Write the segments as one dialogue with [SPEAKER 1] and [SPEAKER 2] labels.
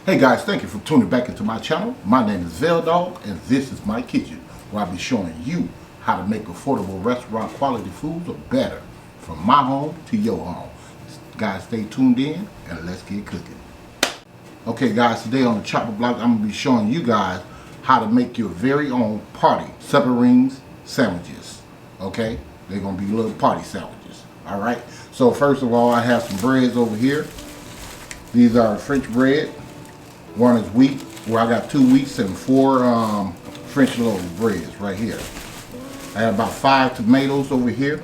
[SPEAKER 1] Hey guys, thank you for tuning back into my channel. My name is VELDOGGS and this is my kitchen where I'll be showing you how to make affordable restaurant quality foods or better from my home to your home. Guys, stay tuned in and let's get cooking. Okay guys, today on the Chopper Block I'm going to be showing you guys how to make your very own party Submarine sandwiches. Okay, they're going to be little party sandwiches. Alright, so first of all I have some breads over here. These are French bread. One is wheat, where I got 2 wheats and 4 French loaf breads right here. I have about 5 tomatoes over here.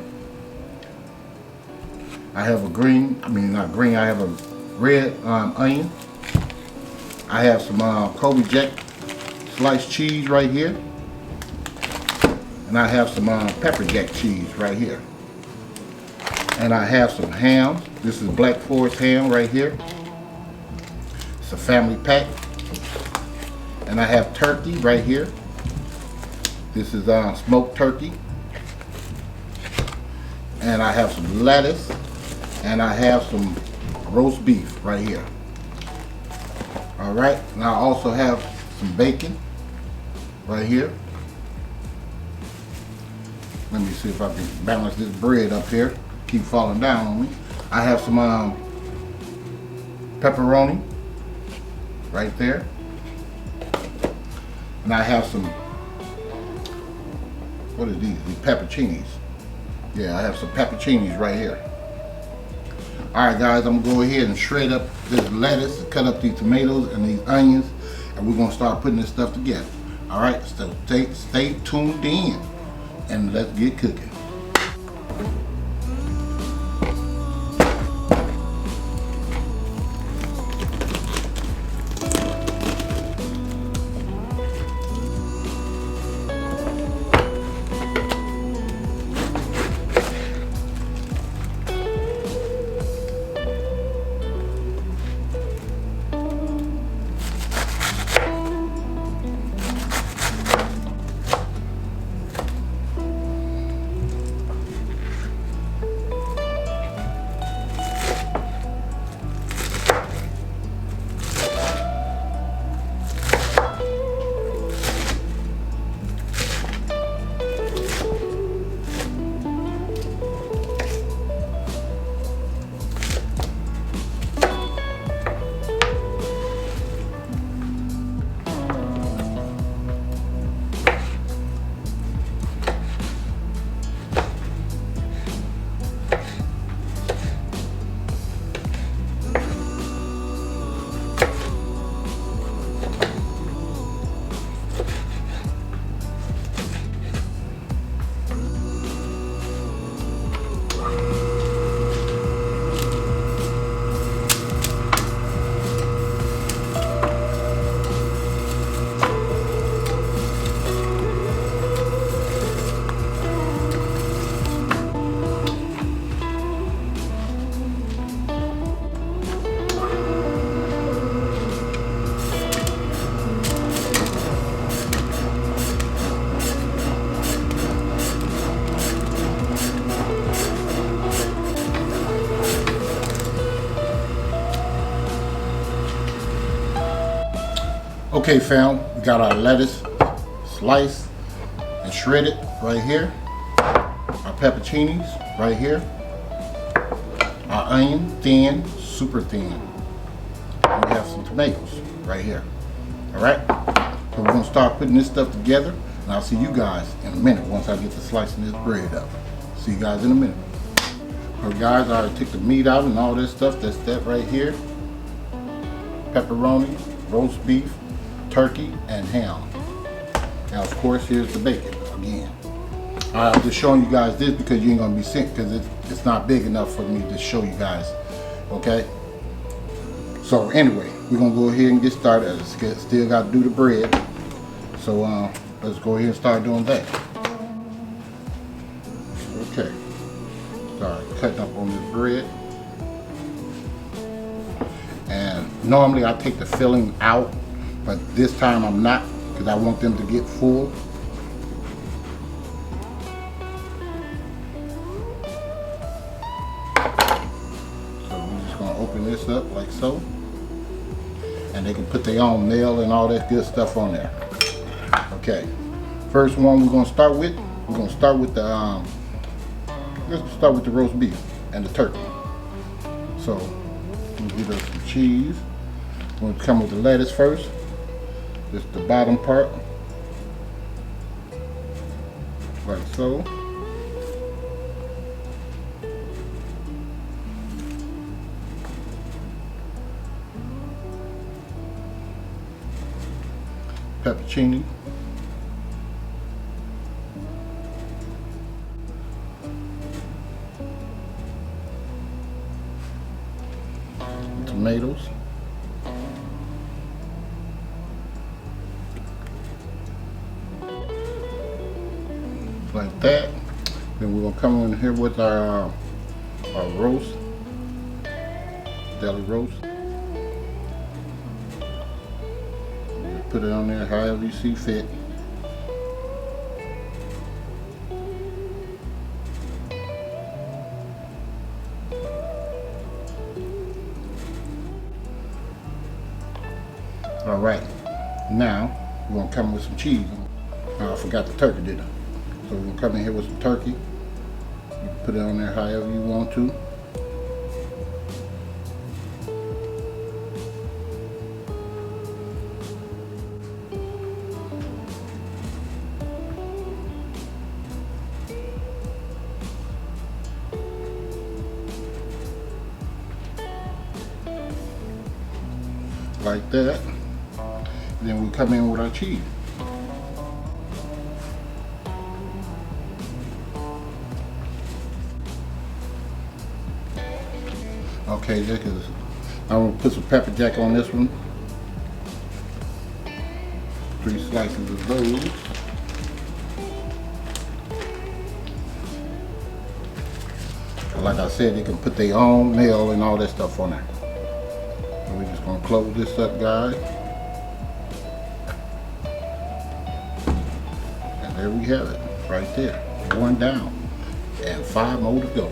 [SPEAKER 1] I have a I have a red onion. I have some Kobe Jack sliced cheese right here. And I have some pepper jack cheese right here. And I have some ham. This is Black Forest ham right here. It's a family pack. And I have turkey right here. This is smoked turkey. And I have some lettuce. And I have some roast beef right here. Alright, and I also have some bacon right here. Let me see if I can balance this bread up here. Keep falling down on me. I have some pepperoni right there. And I have some, what are these? These pepperoncinis. Yeah, I have some pepperoncinis right here. Alright guys, I'm going to go ahead and shred up this lettuce, cut up these tomatoes and these onions, and we're going to start putting this stuff together. Alright, so stay tuned in, and let's get cooking. Okay fam, we got our lettuce sliced and shredded right here. Our pepperoncinis right here. Our onion, thin, super thin. And we have some tomatoes right here. Alright? So we're going to start putting this stuff together, and I'll see you guys in a minute once I get to slicing this bread up. See you guys in a minute. Alright guys, I already took the meat out and all this stuff. That's that right here. Pepperoni, roast beef, turkey, and ham. Now of course here's the bacon again. I'm just showing you guys this because you ain't gonna be sick, because it's not big enough for me to show you guys. Okay, so anyway, we're gonna go ahead and get started. Still got to do the bread, so let's go ahead and start doing that. Okay, start cutting up on this bread. And normally I take the filling out, but this time I'm not, because I want them to get full. So we're just going to open this up like so. and they can put their own nail and all that good stuff on there. Okay, first one we're gonna start with. We're gonna start with the let's start with the roast beef and the turkey. So we'll get us some cheese. We're gonna come with the lettuce first. This is the bottom part, like so. Pepperoni, tomatoes, like that. Then we're gonna come in here with our roast, deli roast. Put it on there however you see fit. All right, now we're gonna come with some cheese. I forgot the turkey, didn't I? So we're gonna come in here with some turkey. You can put it on there however you want to. Like that. Then we come in with our cheese. Okay, this is, I'm gonna put some pepper jack on this one. 3 slices of those. Like I said, they can put their own nail and all that stuff on there. We're just gonna close this up, guys. And there we have it, right there. 1 down and 5 more to go.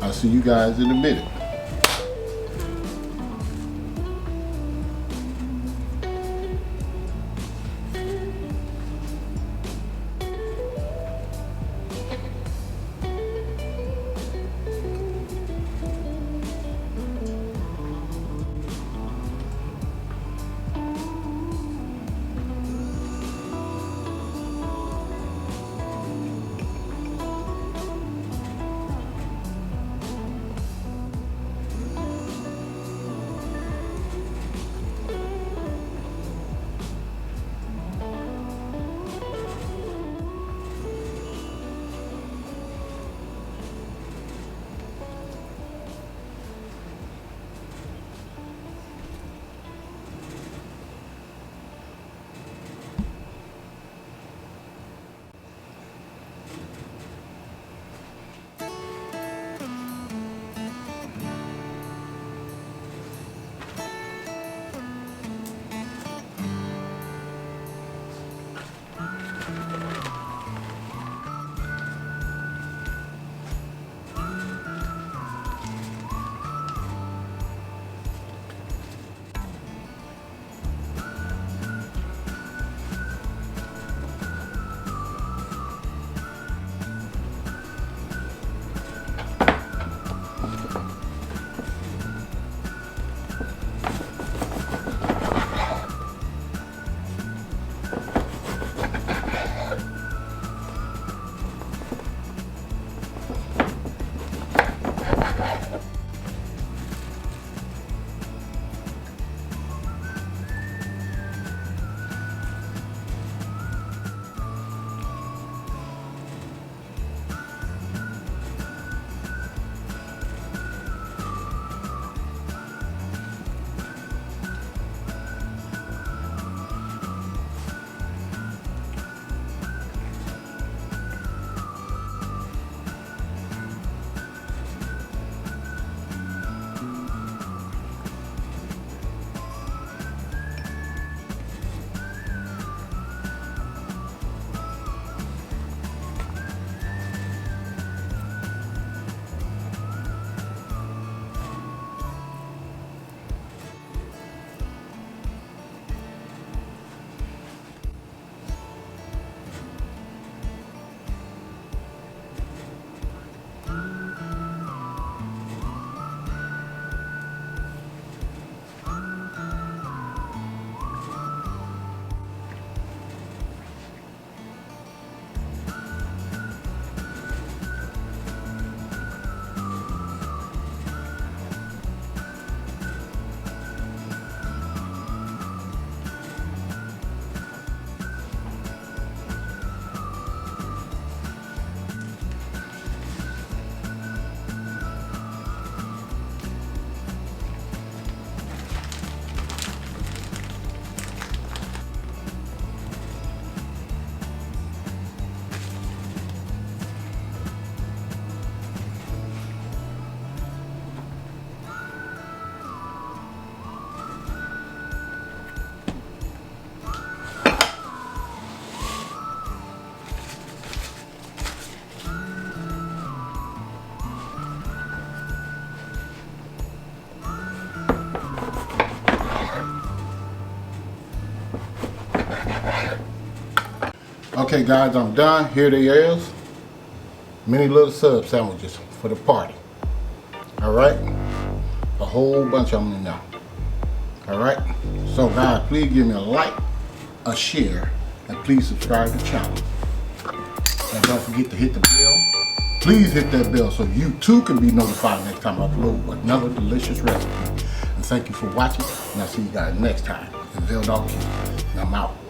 [SPEAKER 1] I'll see you guys in a minute. Okay guys, I'm done. Here they is. Many little sub sandwiches for the party. Alright? A whole bunch of them in there. Alright? So guys, please give me a like, a share, and please subscribe to the channel. And don't forget to hit the bell. Please hit that bell so you too can be notified next time I upload another delicious recipe. And thank you for watching, and I'll see you guys next time in VELDOGGS Kitchen. And I'm out.